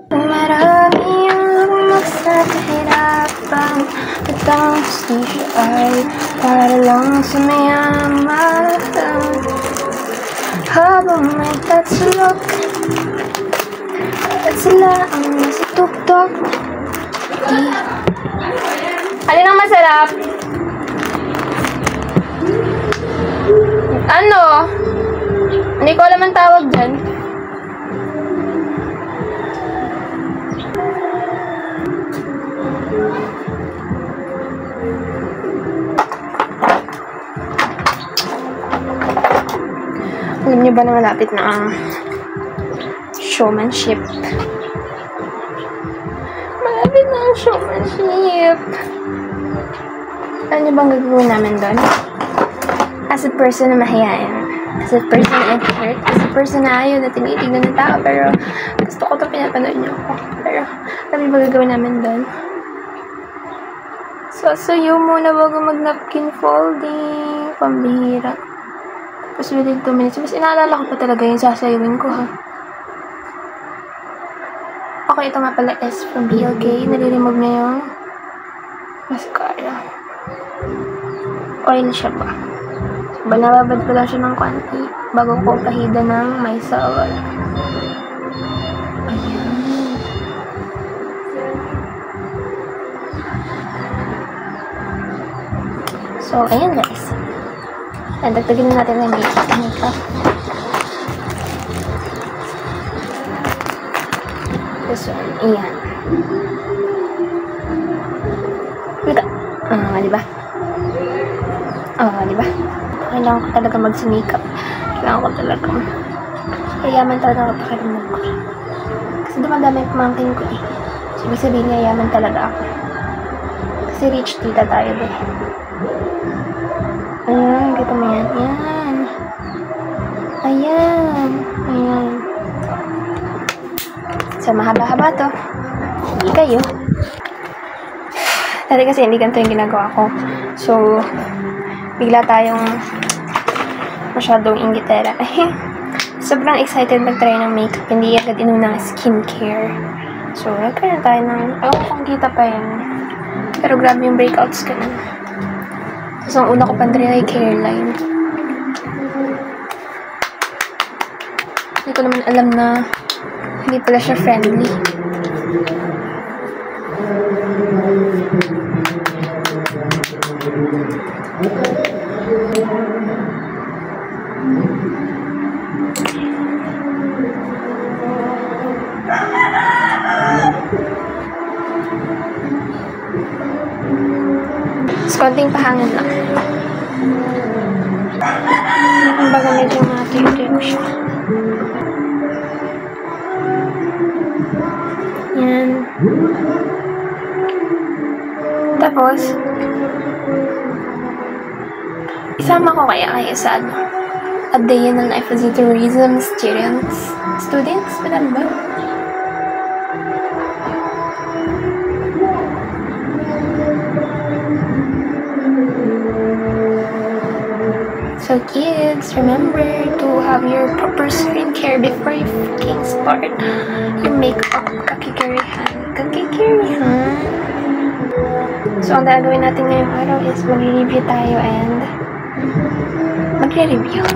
Marami ang lumag sa kahirapan at ang hustisya ay para lang sa mayaman. Habang may tatsulok at sila ang nasa tuktok. Alin ang masarap? Ano? Hindi ko alam ang tawag dyan. Alam niyo ba na malapit na ang showmanship? Malapit na ang showmanship. Alam niyo bang gagawin namin doon? As a person na mahihain, as a person na introvert, as a person na ayaw na tinitignan ng tao, pero gusto ko ito pinapanood niyo ako. Pero alam niyo ba gagawin namin doon? Sasayaw muna bago mag-napkin folding. Pambihira. Tapos within 2 minutes, mas inaalala ko pa talaga yung sasayawin ko, ha? Okay, ito nga pala S from BLK. Nalilimog na yung mascara. Oil siya ba? So, nababad ko lang siya ng konti bago ko pahida ng may sawa. Ayan. So, ayan guys. Dagdagin na natin ng makeup. This one. Ayan. Ito. Diba? Diba? Kailangan ko talaga mag-makeup. Kailangan ko talaga. Yayaman talaga kapakalimag ko. Kasi dumadami yung pamangkin ko eh. So, ibig sabihin niya, yayaman talaga ako. Kasi rich tita tayo ba eh. Ayan, kita mo yan. Ayan. Ayan. Ayan. So, mahaba-haba to. Hindi kayo. Dati kasi hindi ganito yung ginagawa ko. So, bigla tayong masyadong inggitera. Sobrang excited mag-try ng makeup. Hindi agad inunang skincare. So, nagkaroon tayo ng, ewan kung kita pa yan. Pero grabe yung breakouts ka na. So, ang una ko pa-try ay hairline. Hindi ko naman alam na hindi pala siya friendly. Konting pahangin lang. Kumbaga medyo matuyo-tuyo ko siya. Yan. Tapos, isama ko kaya sa A Day in the Life as a Tourism Students? Pwede ba? So kids, remember to have your proper skincare before you freaking start your makeup. Kakikirihan. So ang gagawin natin ngayong araw is mag-review tayo and magre-review.